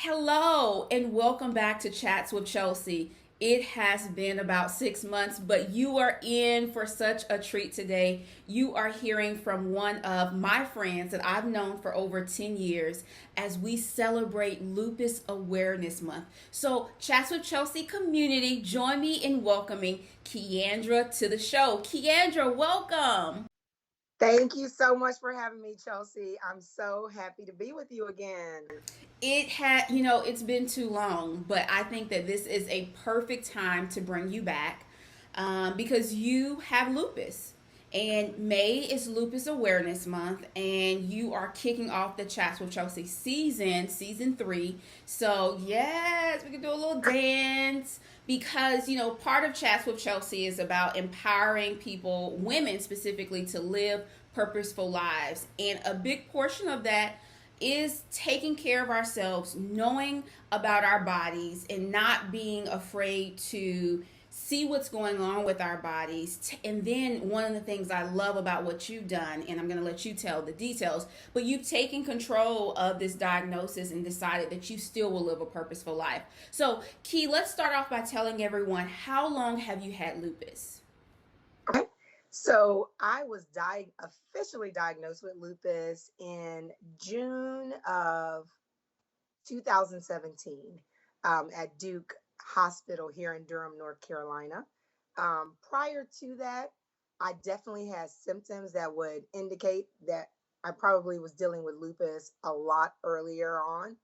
Hello, and welcome back to Chats with Chelsea. It has been about 6 months, but you are in for such a treat today. You are hearing from one of my friends that I've known for over 10 years as we celebrate Lupus Awareness Month. So, Chats with Chelsea community, join me in welcoming Keandra to the show. Keandra, welcome. Thank you so much for having me, Chelsea. I'm so happy to be with you again. It's been too long, but I think that this is a perfect time to bring you back because you have lupus. And May is Lupus Awareness Month, and you are kicking off the Chats with Chelsea season 3. So, yes, we can do a little dance because, part of Chats with Chelsea is about empowering people, women specifically, to live purposeful lives. And a big portion of that is taking care of ourselves, knowing about our bodies, and not being afraid to see what's going on with our bodies. And then one of the things I love about what you've done, and I'm going to let you tell the details, but you've taken control of this diagnosis and decided that you still will live a purposeful life. So, Key, let's start off by telling everyone, how long have you had lupus? Okay. So I was officially diagnosed with lupus in June of 2017 at Duke Hospital here in Durham, North Carolina. Prior to that, I definitely had symptoms that would indicate that I probably was dealing with lupus a lot earlier on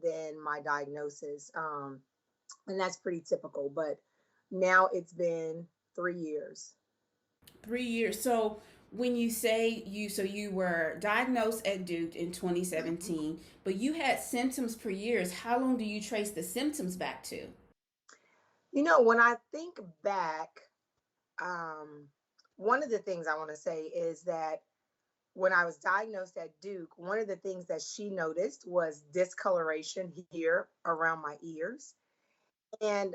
than my diagnosis. And that's pretty typical. But now it's been 3 years. 3 years. So when you say you were diagnosed at Duke in 2017, but you had symptoms for years. How long do you trace the symptoms back to? When I think back, um, one of the things I want to say is that when I was diagnosed at Duke, one of the things that she noticed was discoloration here around my ears. And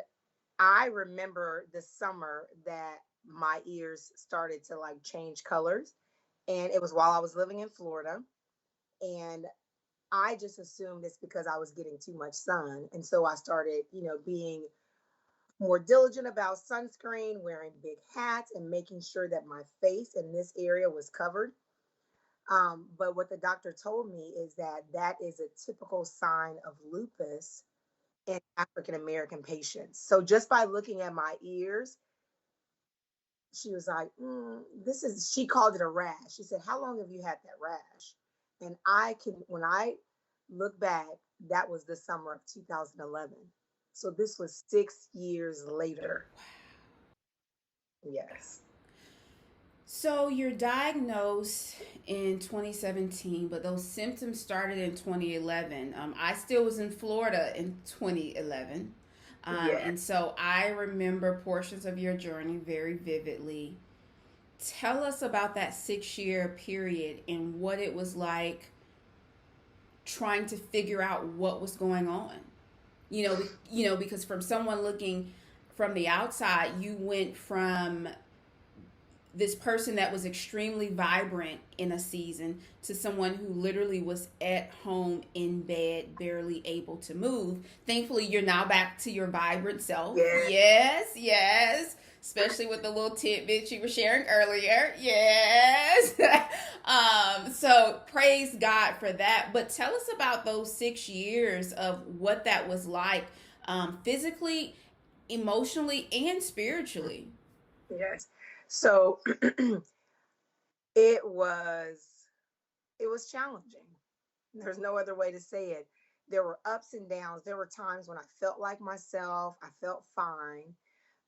I remember the summer that my ears started to like change colors. And it was while I was living in Florida. And I just assumed it's because I was getting too much sun. And so I started, being more diligent about sunscreen, wearing big hats, and making sure that my face in this area was covered. But what the doctor told me is that that is a typical sign of lupus in African American patients. So just by looking at my ears, she was like, she called it a rash. She said, how long have you had that rash? And when I look back, that was the summer of 2011. So this was 6 years later. Yes. So you're diagnosed in 2017, but those symptoms started in 2011. I still was in Florida in 2011. Yeah. And so I remember portions of your journey very vividly. Tell us about that 6 year period and what it was like trying to figure out what was going on. Because from someone looking from the outside, you went from this person that was extremely vibrant in a season to someone who literally was at home in bed, barely able to move. Thankfully, you're now back to your vibrant self. Yeah. Yes, yes. Especially with the little tidbits you were sharing earlier. Yes. So praise God for that. But tell us about those 6 years of what that was like, physically, emotionally, and spiritually. Yes. So it was it was challenging. There's no other way to say it. There were ups and downs. There were times when I felt like myself. I felt fine.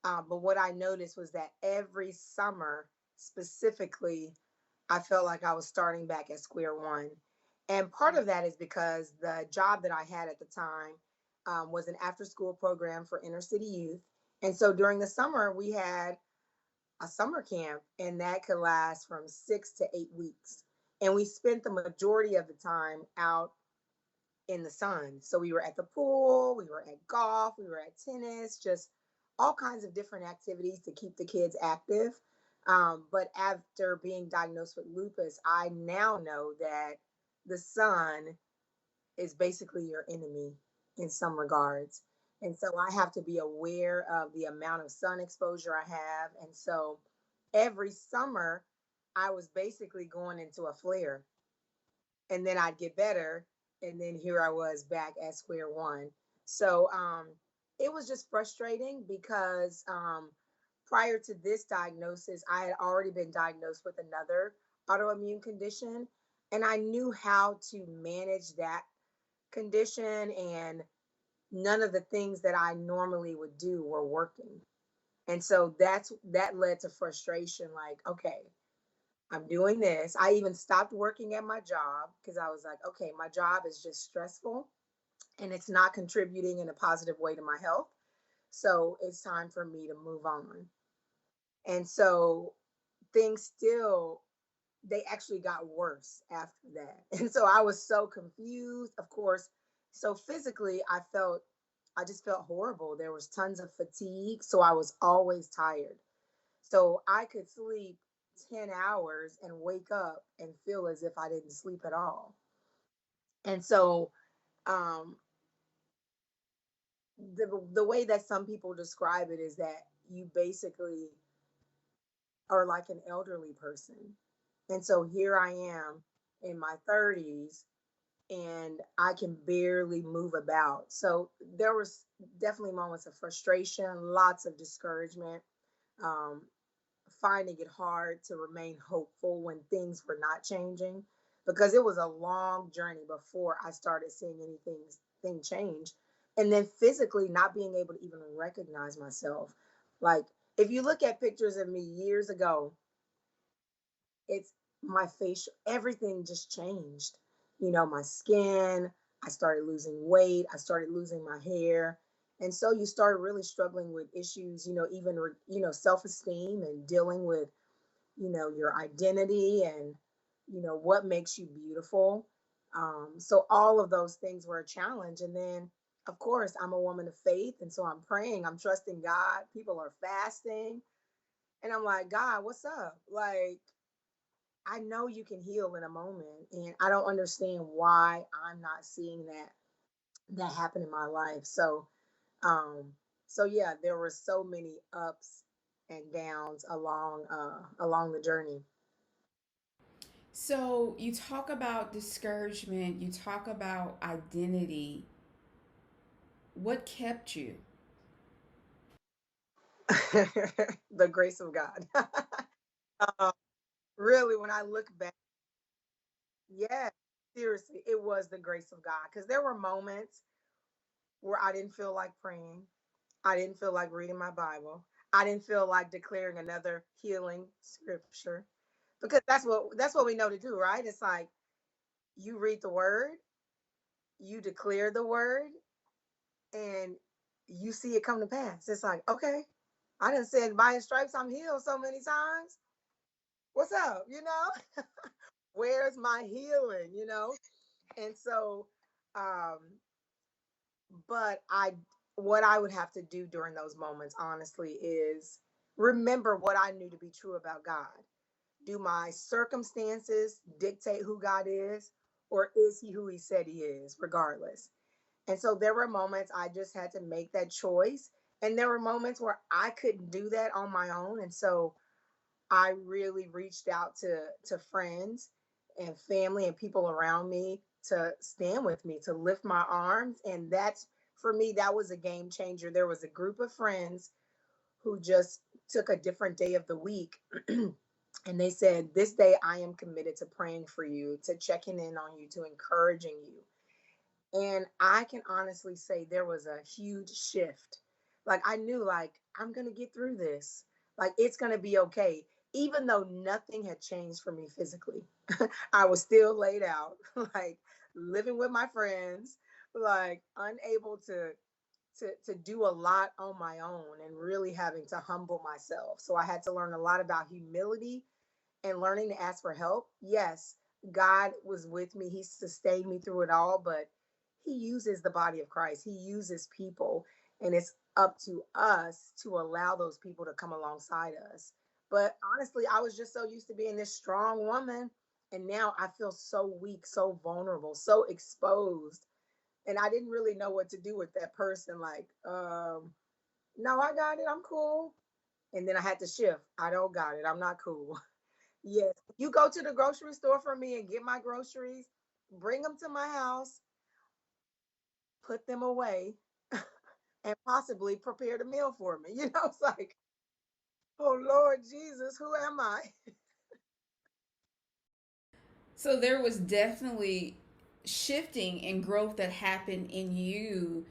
But what I noticed was that every summer, specifically, I felt like I was starting back at square one. And part of that is because the job that I had at the time was an after school program for inner city youth. And so during the summer, we had a summer camp, and that could last from 6 to 8 weeks. And we spent the majority of the time out in the sun. So we were at the pool, we were at golf, we were at tennis, just all kinds of different activities to keep the kids active. But after being diagnosed with lupus, I now know that the sun is basically your enemy. in some regards. And so I have to be aware of the amount of sun exposure I have. And so every summer, I was basically going into a flare, and then I'd get better. And then here I was back at square one. So it was just frustrating because prior to this diagnosis, I had already been diagnosed with another autoimmune condition. And I knew how to manage that condition, and none of the things that I normally would do were working. And so that led to frustration, like, okay, I'm doing this. I even stopped working at my job because I was like, okay, my job is just stressful and it's not contributing in a positive way to my health. So it's time for me to move on. And so things still, they actually got worse after that. And so I was so confused, of course. So physically, I just felt horrible. There was tons of fatigue. So I was always tired. So I could sleep 10 hours and wake up and feel as if I didn't sleep at all. And so um, the way that some people describe it is that you basically are like an elderly person. And so here I am in my 30s and I can barely move about. So there was definitely moments of frustration, lots of discouragement, um, finding it hard to remain hopeful when things were not changing, because it was a long journey before I started seeing anything change. And then physically not being able to even recognize myself. Like if you look at pictures of me years ago, it's my face, everything just changed. You know, my skin, I started losing weight, I started losing my hair. And so you start really struggling with issues, even, self-esteem and dealing with, your identity and, what makes you beautiful. So all of those things were a challenge. And then, of course, I'm a woman of faith. And so I'm praying, I'm trusting God. People are fasting. And I'm like, God, what's up? Like, I know you can heal in a moment, and I don't understand why I'm not seeing that happen in my life. Um, so yeah, there were so many ups and downs along the journey. So you talk about discouragement, you talk about identity. What kept you? The grace of God. um, Really, when I look back, yeah, seriously, it was the grace of God, because there were moments where I didn't feel like praying. I didn't feel like reading my Bible. I didn't feel like declaring another healing scripture, because that's what we know to do, right? It's like you read the word, you declare the word, and you see it come to pass. It's like, okay, I done said by his stripes I'm healed so many times. What's up? Where's my healing? And so um but I what I would have to do during those moments, honestly, is remember what I knew to be true about God. Do my circumstances dictate who God is, or is he who he said he is, regardless? And so there were moments I just had to make that choice. And there were moments where I couldn't do that on my own. And so I really reached out to friends and family and people around me to stand with me, to lift my arms. And that's, for me, that was a game changer. There was a group of friends who just took a different day of the week. And they said, this day I am committed to praying for you, to checking in on you, to encouraging you. And I can honestly say there was a huge shift. Like I knew, like, I'm going to get through this. Like it's going to be okay. Even though nothing had changed for me physically, I was still laid out, like living with my friends, like unable to do a lot on my own, and really having to humble myself. So I had to learn a lot about humility and learning to ask for help. Yes, God was with me. He sustained me through it all, but he uses the body of Christ. He uses people, and it's up to us to allow those people to come alongside us. But honestly, I was just so used to being this strong woman, and now I feel so weak, so vulnerable, so exposed. And I didn't really know what to do with that person. Like, no, I got it. I'm cool. And then I had to shift. I don't got it. I'm not cool. Yes. You go to the grocery store for me and get my groceries, bring them to my house, put them away, and possibly prepared a meal for me. It's like, oh Lord Jesus, who am I? So there was definitely shifting and growth that happened in you,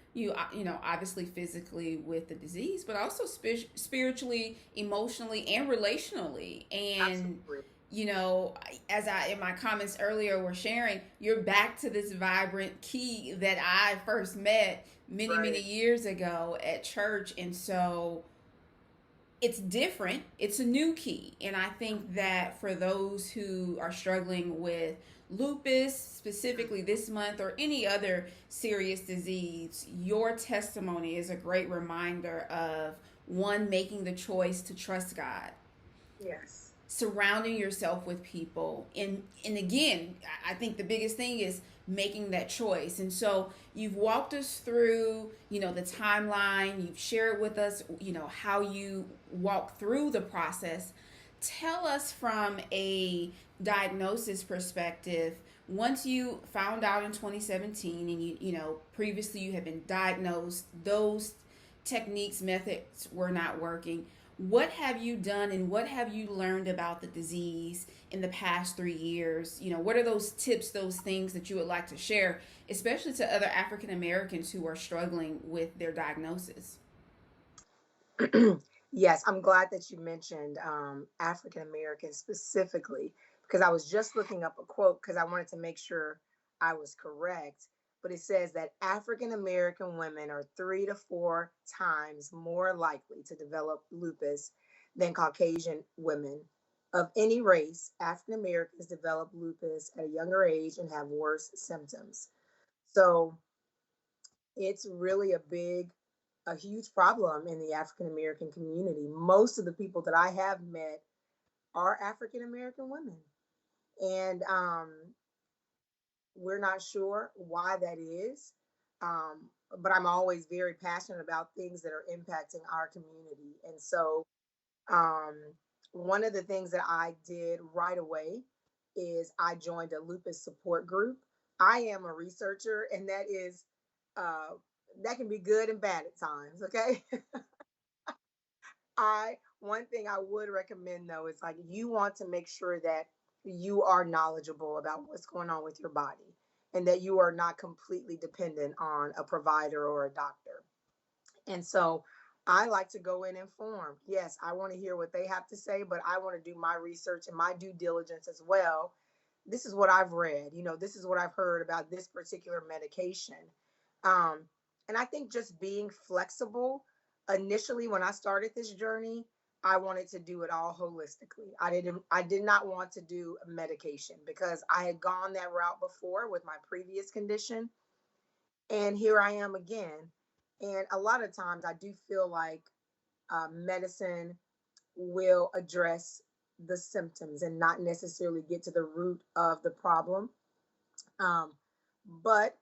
obviously physically with the disease, but also spiritually, emotionally, and relationally. And Absolutely. as I in my comments earlier were sharing, you're back to this vibrant key that I first met many Right. many years ago at church. And so it's different. It's a new key. And I think that for those who are struggling with lupus, specifically this month, or any other serious disease, your testimony is a great reminder of one, making the choice to trust God, Yes. surrounding yourself with people, and again, I think the biggest thing is making that choice. And so you've walked us through the timeline, you've shared with us how you walk through the process. Tell us from a diagnosis perspective, once you found out in 2017 and previously you had been diagnosed, those techniques, methods were not working. What have you done and what have you learned about the disease in the past 3 years? What are those tips, those things that you would like to share, especially to other African Americans who are struggling with their diagnosis? Yes, I'm glad that you mentioned African Americans specifically, because I was just looking up a quote because I wanted to make sure I was correct. But it says that African American women are 3 to 4 times more likely to develop lupus than Caucasian women. Of any race, African Americans develop lupus at a younger age and have worse symptoms. So it's really a huge problem in the African American community. Most of the people that I have met are African American women. And we're not sure why that is. But I'm always very passionate about things that are impacting our community. And so, um, one of the things that I did right away is I joined a lupus support group. I am a researcher, and uh, that can be good and bad at times. Okay. I One thing I would recommend though is like you want to make sure that you are knowledgeable about what's going on with your body and that you are not completely dependent on a provider or a doctor. And so I like to go in informed. Yes, I want to hear what they have to say, but I want to do my research and my due diligence as well. This is what I've read, this is what I've heard about this particular medication. Um, and I think just being flexible. Initially, when I started this journey, I wanted to do it all holistically. I did not want to do medication because I had gone that route before with my previous condition, and here I am again. And a lot of times I do feel like medicine will address the symptoms and not necessarily get to the root of the problem. Um, but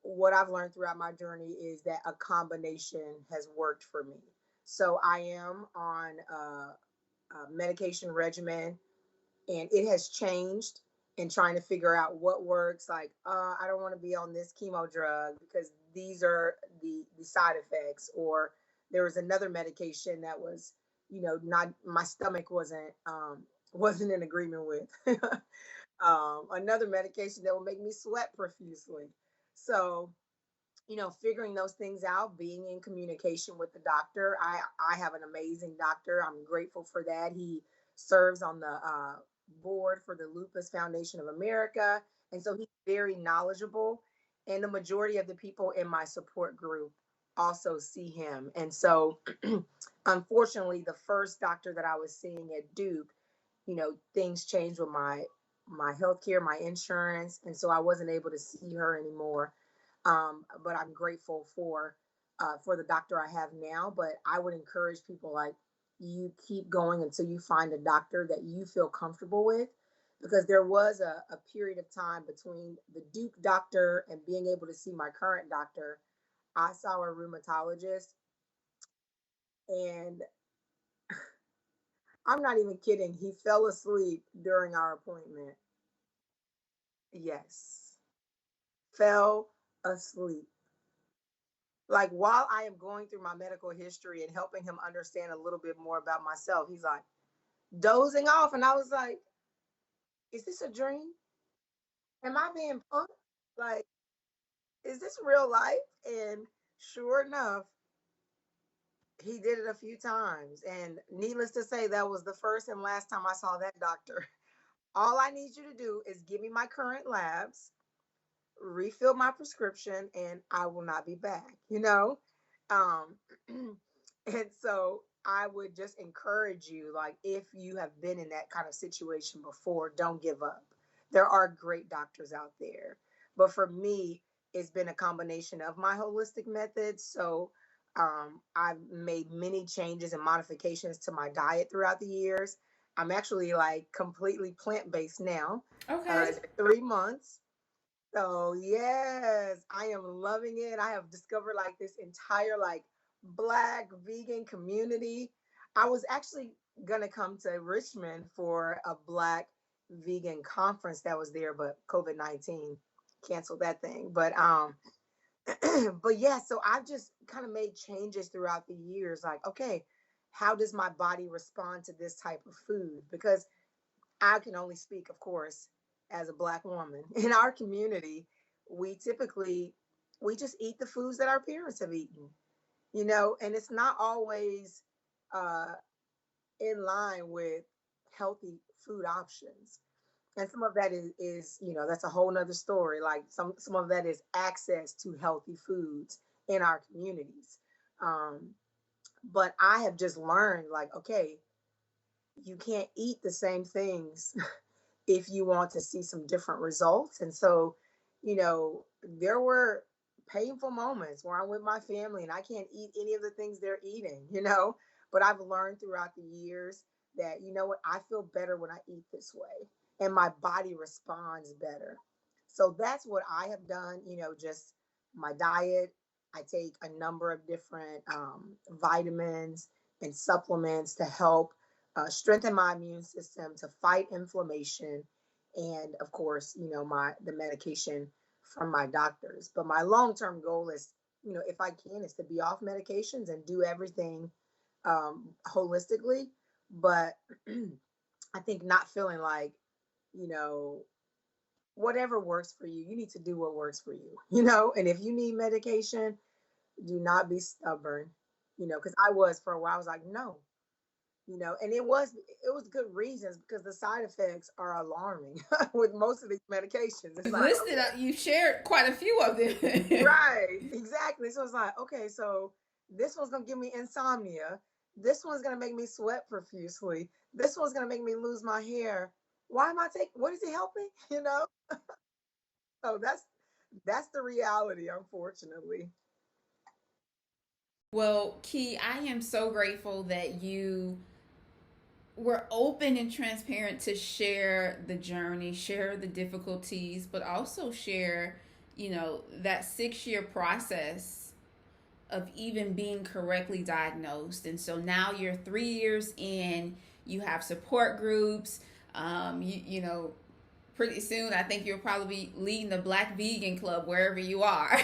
what I've learned throughout my journey is that a combination has worked for me. So I am on a medication regimen, and it has changed in trying to figure out what works. Like, I don't want to be on this chemo drug because these are the side effects. Or there was another medication that was, not my stomach wasn't in agreement with. Another medication that will make me sweat profusely. So figuring those things out, being in communication with the doctor. I have an amazing doctor. I'm grateful for that. He serves on the board for the Lupus Foundation of America, and so he's very knowledgeable. And the majority of the people in my support group also see him. And so, unfortunately, the first doctor that I was seeing at Duke, things changed with my healthcare, my insurance, and so I wasn't able to see her anymore. But I'm grateful for the doctor I have now. But I would encourage people, like, you keep going until you find a doctor that you feel comfortable with, because there was a period of time between the Duke doctor and being able to see my current doctor. I saw a rheumatologist, and I'm not even kidding. He fell asleep during our appointment. Yes, fell asleep. Like while I am going through my medical history and helping him understand a little bit more about myself, he's like dozing off. And I was like, is this a dream? Am I being punked? Like, is this real life? And sure enough, he did it a few times. And needless to say, that was the first and last time I saw that doctor. All I need you to do is give me my current labs, refill my prescription, and I will not be back, you know? Um, and so I would just encourage you, like, if you have been in that kind of situation before, don't give up. There are great doctors out there. But for me, it's been a combination of my holistic methods. So I've made many changes and modifications to my diet throughout the years. I'm actually like completely plant based now. Okay. It's been 3 months. So yes, I am loving it. I have discovered like this entire like black vegan community. I was actually gonna come to Richmond for a black vegan conference that was there, but COVID-19 canceled that thing. But but yeah, so I've just kind of made changes throughout the years, like, okay, how does my body respond to this type of food? Because I can only speak, of course, as a black woman. In our community, we typically we just eat the foods that our parents have eaten, and it's not always uh, in line with healthy food options. And some of that is that's a whole nother story. Like some of that is access to healthy foods in our communities. Um, but I have just learned, like, okay, you can't eat the same things if you want to see some different results. And so, there were painful moments where I'm with my family and I can't eat any of the things they're eating. But I've learned throughout the years that, you know what, I feel better when I eat this way and my body responds better. So that's what I have done, just my diet. I take a number of different vitamins and supplements to help strengthen my immune system, to fight inflammation, and of course, my the medication from my doctors. But my long term goal is, if I can, is to be off medications and do everything holistically. But I think not feeling like, you know, whatever works for you, you need to do what works for you. And if you need medication, do not be stubborn, because I was for a while, I was like, no, and it was good reasons because the side effects are alarming with most of these medications. It's You like, listed, you shared quite a few of them. right, exactly. So it's like, okay, so this one's gonna give me insomnia. This one's gonna make me sweat profusely. This one's gonna make me lose my hair. Why am I taking? What is it helping? So that's the reality, unfortunately. Well, Key, I am so grateful that you were open and transparent to share the journey, share the difficulties, but also share, that 6 year process of even being correctly diagnosed. And so now you're 3 years in, you have support groups, pretty soon I think you'll probably be leading the Black Vegan Club wherever you are.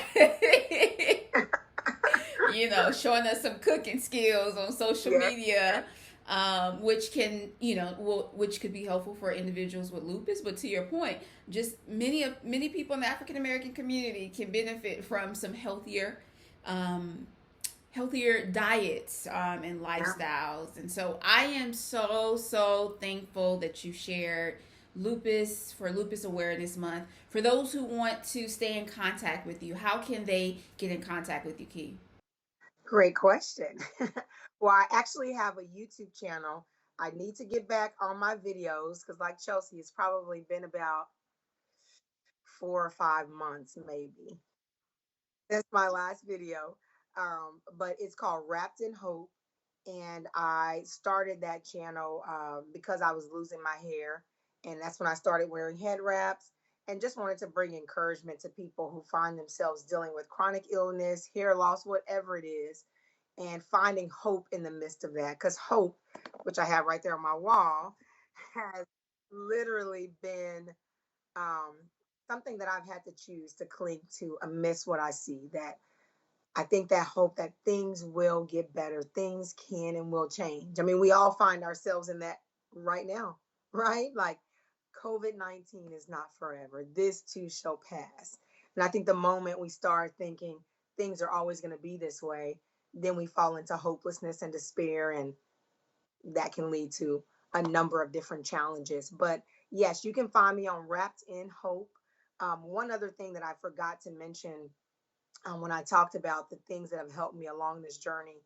Showing us some cooking skills on social Yeah, media, which can, which could be helpful for individuals with lupus. But to your point, just many people in the African American community can benefit from some healthier diets and yeah. lifestyles. And so I am so thankful that you shared lupus for Lupus Awareness Month. For those who want to stay in contact with you, how can they get in contact with you, Key? Great question. Well, I actually have a YouTube channel. I need to get back on my videos because, like Chelsea, it's probably been about 4 or 5 months, maybe, since my last video. But it's called Wrapped in Hope. And I started that channel because I was losing my hair. And that's when I started wearing head wraps and just wanted to bring encouragement to people who find themselves dealing with chronic illness, hair loss, whatever it is, and finding hope in the midst of that. Because hope, which I have right there on my wall, has literally been um, something that I've had to choose to cling to amidst what I see. That I think that hope that things will get better, things can and will change. I mean, we all find ourselves in that right now, right? Like COVID-19 is not forever. This too shall pass. And I think the moment we start thinking things are always going to be this way, then we fall into hopelessness and despair, and that can lead to a number of different challenges. But yes, you can find me on Wrapped in Hope. One other thing that I forgot to mention when I talked about the things that have helped me along this journey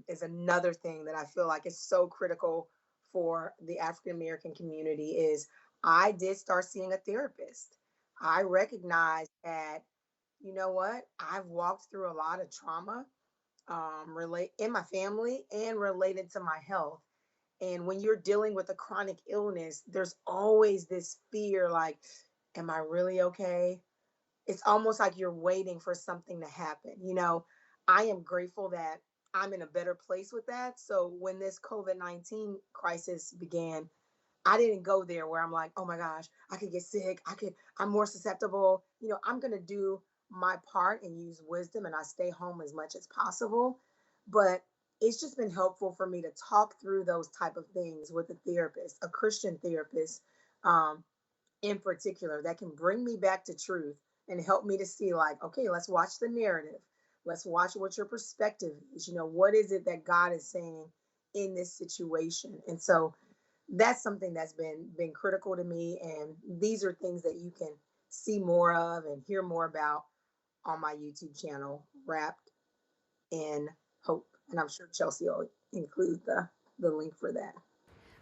is another thing that I feel like is so critical for the African American community is I did start seeing a therapist. I recognized that, you know what, I've walked through a lot of trauma relate in my family and related to my health. And when you're dealing with a chronic illness, there's always this fear like, am I really okay? It's almost like you're waiting for something to happen. I am grateful that I'm in a better place with that. So when this COVID-19 crisis began, I didn't go there where I'm like, oh my gosh, I could get sick. I'm more susceptible. I'm going to do my part and use wisdom, and I stay home as much as possible. But it's just been helpful for me to talk through those type of things with a therapist, a Christian therapist, um, in particular, that can bring me back to truth and help me to see, like, okay, let's watch the narrative. Let's watch what your perspective is. What is it that God is saying in this situation? And so that's something that's been critical to me. And these are things that you can see more of and hear more about on my YouTube channel, Wrapped in Hope. And I'm sure Chelsea will include the link for that.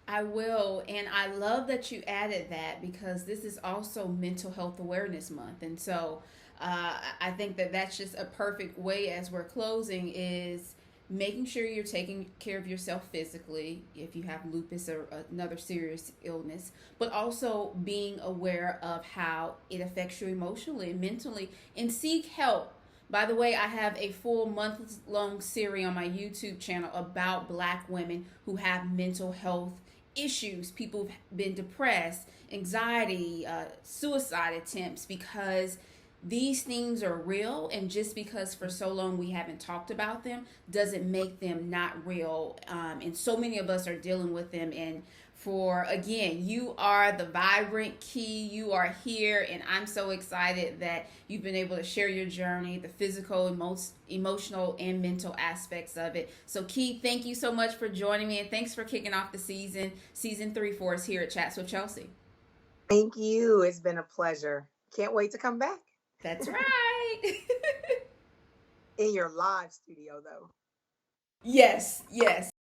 I will, and I love that you added that because this is also Mental Health Awareness Month, and so I think that that's just a perfect way as we're closing is making sure you're taking care of yourself physically if you have lupus or another serious illness, but also being aware of how it affects you emotionally and mentally, and seek help. By the way, I have a full month long series on my YouTube channel about Black women who have mental health issues. People have been depressed, anxiety, suicide attempts because these things are real, and just because for so long we haven't talked about them doesn't make them not real. And so many of us are dealing with them. And for again, you are the vibrant key. You are here, and I'm so excited that you've been able to share your journey, the physical, emotional, and mental aspects of it. So, Key, thank you so much for joining me, and thanks for kicking off the season 3 for us here at Chats with Chelsea. Thank you. It's been a pleasure. Can't wait to come back. That's right. In your live studio, though. Yes, yes.